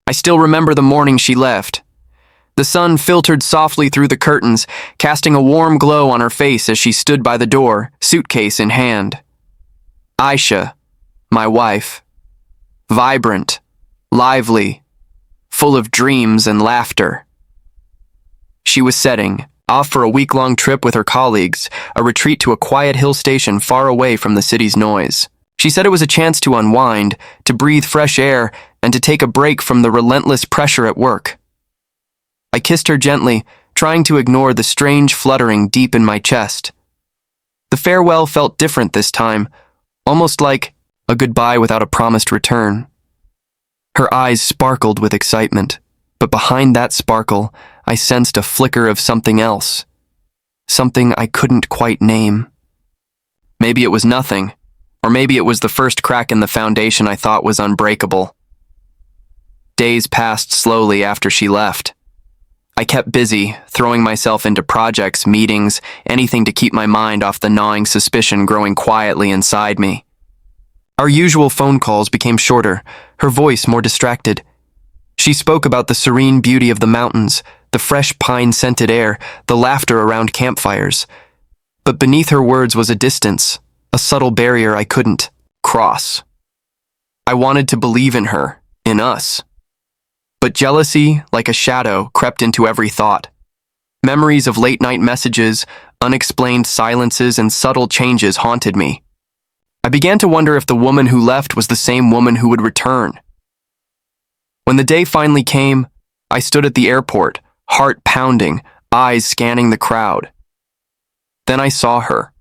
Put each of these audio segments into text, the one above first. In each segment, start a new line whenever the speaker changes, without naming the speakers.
I still remember the morning she left. The sun filtered softly through the curtains, casting a warm glow on her face as she stood by the door, suitcase in hand. Aisha, my wife. Vibrant, lively, full of dreams and laughter. She was setting, off for a week-long trip with her colleagues, a retreat to a quiet hill station far away from the city's noise. She said it was a chance to unwind, to breathe fresh air, and to take a break from the relentless pressure at work. I kissed her gently, trying to ignore the strange fluttering deep in my chest. The farewell felt different this time, almost like a goodbye without a promised return. Her eyes sparkled with excitement, but behind that sparkle, I sensed a flicker of something else. Something I couldn't quite name. Maybe it was nothing, or maybe it was the first crack in the foundation I thought was unbreakable. Days passed slowly after she left. I kept busy, throwing myself into projects, meetings, anything to keep my mind off the gnawing suspicion growing quietly inside me. Our usual phone calls became shorter, her voice more distracted. She spoke about the serene beauty of the mountains, the fresh pine-scented air, the laughter around campfires. But beneath her words was a distance, a subtle barrier I couldn't cross. I wanted to believe in her, in us. But jealousy, like a shadow, crept into every thought. Memories of late-night messages, unexplained silences, and subtle changes haunted me. I began to wonder if the woman who left was the same woman who would return. When the day finally came, I stood at the airport, heart pounding, eyes scanning the crowd. Then I saw her,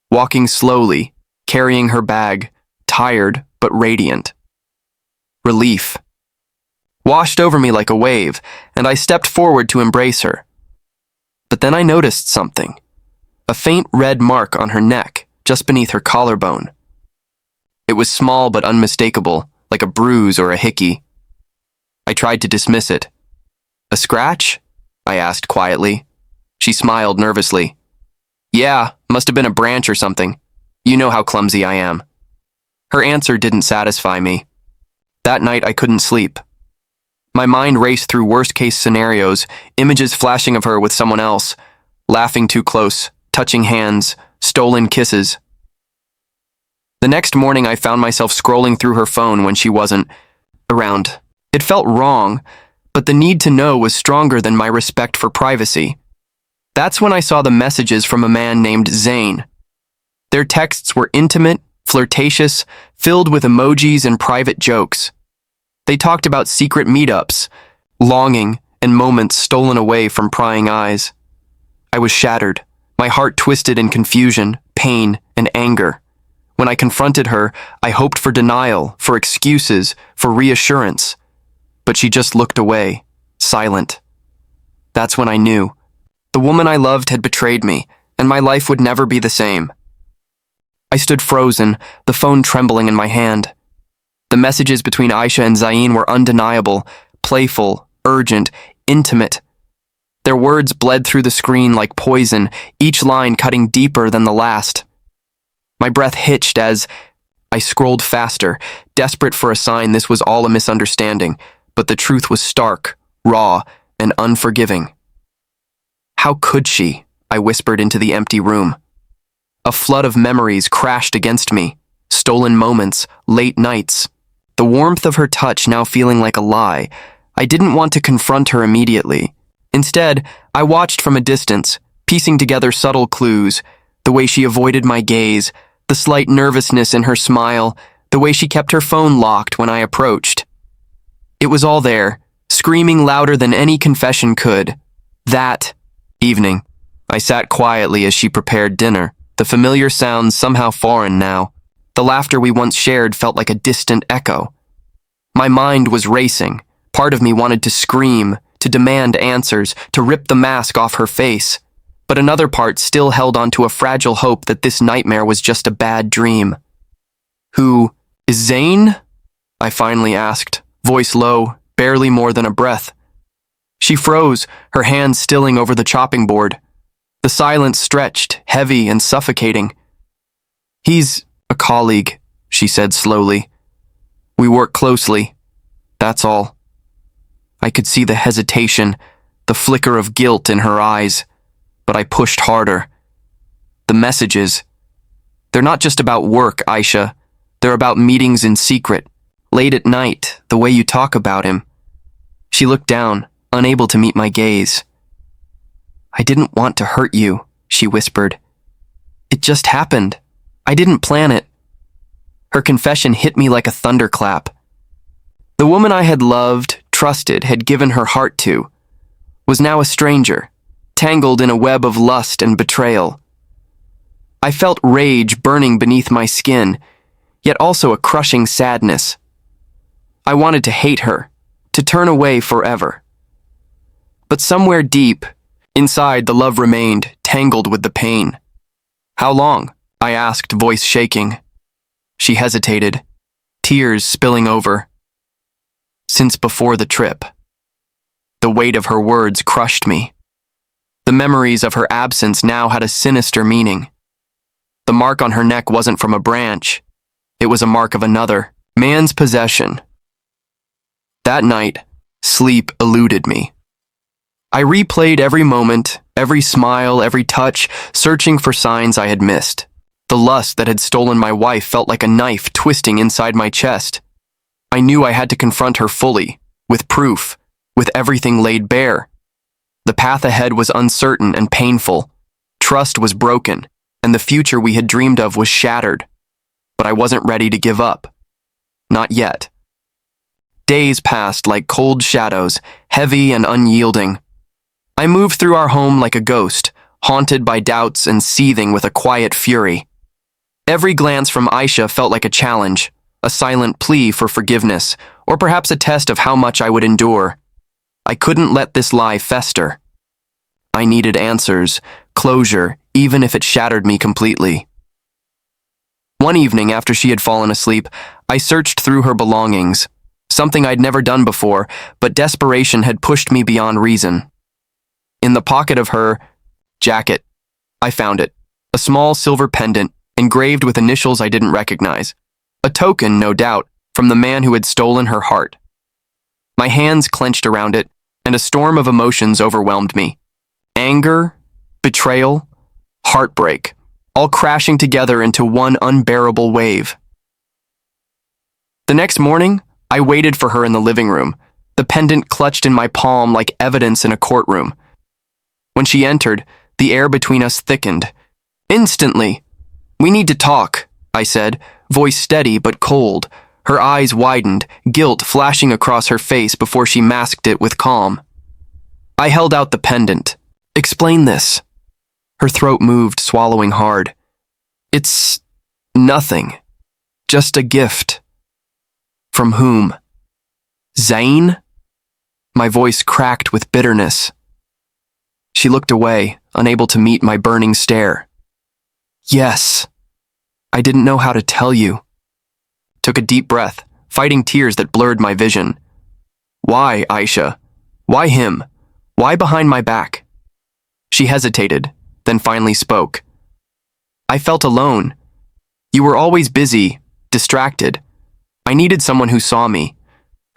walking slowly, carrying her bag, tired but radiant. Relief washed over me like a wave, and I stepped forward to embrace her. But then I noticed something, a faint red mark on her neck, just beneath her collarbone. It was small but unmistakable, like a bruise or a hickey. I tried to dismiss it. "A scratch?" I asked quietly. She smiled nervously. "Yeah, must have been a branch or something. You know how clumsy I am." Her answer didn't satisfy me. That night I couldn't sleep. My mind raced through worst-case scenarios, images flashing of her with someone else, laughing too close, touching hands, stolen kisses. The next morning I found myself scrolling through her phone when she wasn't around. It felt wrong, but the need to know was stronger than my respect for privacy. That's when I saw the messages from a man named Zane. Their texts were intimate, flirtatious, filled with emojis and private jokes. They talked about secret meetups, longing, and moments stolen away from prying eyes. I was shattered, my heart twisted in confusion, pain, and anger. When I confronted her, I hoped for denial, for excuses, for reassurance. But she just looked away, silent. That's when I knew. The woman I loved had betrayed me, and my life would never be the same. I stood frozen, the phone trembling in my hand. The messages between Aisha and Zain were undeniable, playful, urgent, intimate. Their words bled through the screen like poison, each line cutting deeper than the last. My breath hitched as I scrolled faster, desperate for a sign this was all a misunderstanding, but the truth was stark, raw, and unforgiving. "How could she?" I whispered into the empty room. A flood of memories crashed against me, stolen moments, late nights. The warmth of her touch now feeling like a lie. I didn't want to confront her immediately. Instead, I watched from a distance, piecing together subtle clues, the way she avoided my gaze, the slight nervousness in her smile, the way she kept her phone locked when I approached. It was all there, screaming louder than any confession could. That evening, I sat quietly as she prepared dinner, the familiar sounds somehow foreign now. The laughter we once shared felt like a distant echo. My mind was racing. Part of me wanted to scream, to demand answers, to rip the mask off her face. But another part still held on to a fragile hope that this nightmare was just a bad dream. "Who is Zane?" I finally asked, voice low, barely more than a breath. She froze, her hands stilling over the chopping board. The silence stretched, heavy and suffocating. "He's a colleague," she said slowly. "We work closely. That's all." I could see the hesitation, the flicker of guilt in her eyes, but I pushed harder. The messages, they're not just about work, Aisha. They're about meetings in secret, late at night, the way you talk about him. She looked down, unable to meet my gaze. I didn't want to hurt you, she whispered. It just happened. I didn't plan it. Her confession hit me like a thunderclap. The woman I had loved, trusted, had given her heart to, was now a stranger, tangled in a web of lust and betrayal. I felt rage burning beneath my skin, yet also a crushing sadness. I wanted to hate her, to turn away forever. But somewhere deep, inside, the love remained, tangled with the pain. How long? I asked, voice shaking. She hesitated, tears spilling over. Since before the trip. The weight of her words crushed me. The memories of her absence now had a sinister meaning. The mark on her neck wasn't from a branch. It was a mark of another, man's possession. That night, sleep eluded me. I replayed every moment, every smile, every touch, searching for signs I had missed. The lust that had stolen my wife felt like a knife twisting inside my chest. I knew I had to confront her fully, with proof, with everything laid bare. The path ahead was uncertain and painful. Trust was broken, and the future we had dreamed of was shattered. But I wasn't ready to give up. Not yet. Days passed like cold shadows, heavy and unyielding. I moved through our home like a ghost, haunted by doubts and seething with a quiet fury. Every glance from Aisha felt like a challenge, a silent plea for forgiveness, or perhaps a test of how much I would endure. I couldn't let this lie fester. I needed answers, closure, even if it shattered me completely. One evening after she had fallen asleep, I searched through her belongings, something I'd never done before, but desperation had pushed me beyond reason. In the pocket of her jacket, I found it, a small silver pendant engraved with initials I didn't recognize, a token, no doubt, from the man who had stolen her heart. My hands clenched around it, and a storm of emotions overwhelmed me. Anger, betrayal, heartbreak, all crashing together into one unbearable wave. The next morning, I waited for her in the living room, the pendant clutched in my palm like evidence in a courtroom. When she entered, the air between us thickened. Instantly. "We need to talk," I said, voice steady but cold. Her eyes widened, guilt flashing across her face before she masked it with calm. I held out the pendant. "Explain this." Her throat moved, swallowing hard. "It's nothing. Just a gift." "From whom?" "Zane?" My voice cracked with bitterness. She looked away, unable to meet my burning stare. "Yes. I didn't know how to tell you." Took a deep breath, fighting tears that blurred my vision. "Why, Aisha? Why him? Why behind my back?" She hesitated, then finally spoke. "I felt alone. You were always busy, distracted. I needed someone who saw me."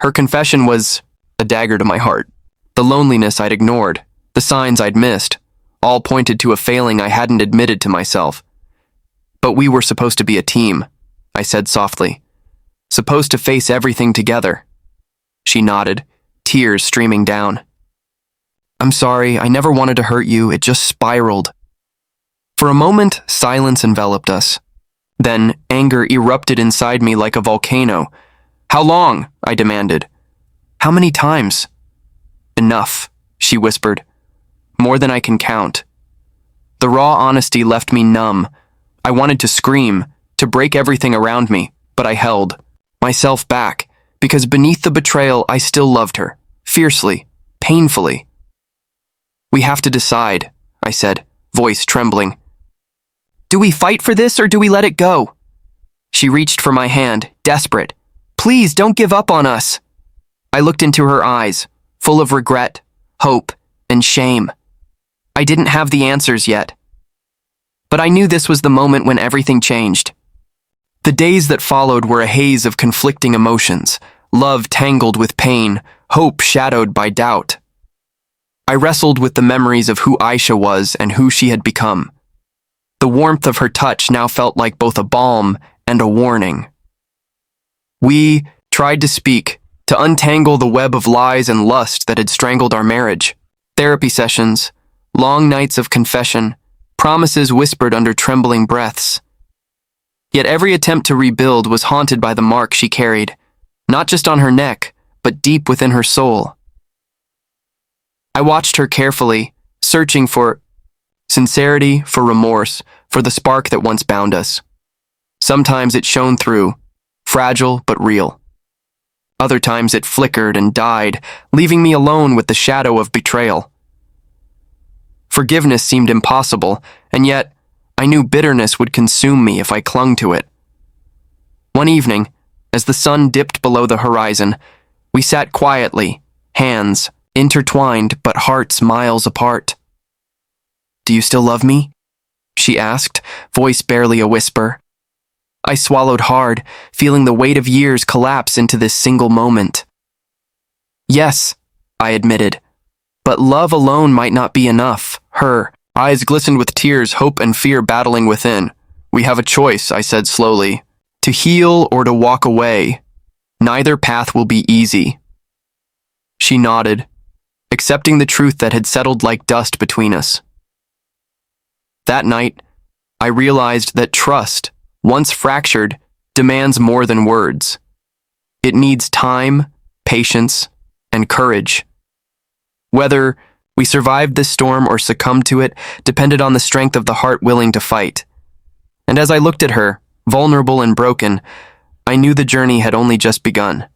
Her confession was a dagger to my heart. The loneliness I'd ignored, the signs I'd missed, all pointed to a failing I hadn't admitted to myself. "But we were supposed to be a team," I said softly. "Supposed to face everything together." She nodded, tears streaming down. "I'm sorry, I never wanted to hurt you, it just spiraled." For a moment, silence enveloped us. Then, anger erupted inside me like a volcano. "How long?" I demanded. "How many times?" "Enough," she whispered. "More than I can count." The raw honesty left me numb. I wanted to scream, to break everything around me, but I held myself back, because beneath the betrayal I still loved her, fiercely, painfully. "We have to decide," I said, voice trembling. "Do we fight for this or do we let it go?" She reached for my hand, desperate. "Please don't give up on us." I looked into her eyes, full of regret, hope, and shame. I didn't have the answers yet. But I knew this was the moment when everything changed. The days that followed were a haze of conflicting emotions, love tangled with pain, hope shadowed by doubt. I wrestled with the memories of who Aisha was and who she had become. The warmth of her touch now felt like both a balm and a warning. We tried to speak, to untangle the web of lies and lust that had strangled our marriage. Therapy sessions, long nights of confession, promises whispered under trembling breaths. Yet every attempt to rebuild was haunted by the mark she carried, not just on her neck, but deep within her soul. I watched her carefully, searching for sincerity, for remorse, for the spark that once bound us. Sometimes it shone through, fragile but real. Other times it flickered and died, leaving me alone with the shadow of betrayal. Forgiveness seemed impossible, and yet I knew bitterness would consume me if I clung to it. One evening, as the sun dipped below the horizon, we sat quietly, hands intertwined but hearts miles apart. "Do you still love me?" she asked, voice barely a whisper. I swallowed hard, feeling the weight of years collapse into this single moment. "Yes," I admitted, "but love alone might not be enough." Her eyes glistened with tears, hope and fear battling within. "We have a choice," I said slowly, "to heal or to walk away. Neither path will be easy." She nodded, accepting the truth that had settled like dust between us. That night, I realized that trust, once fractured, demands more than words. It needs time, patience, and courage. Whether we survived this storm or succumbed to it depended on the strength of the heart willing to fight. And as I looked at her, vulnerable and broken, I knew the journey had only just begun.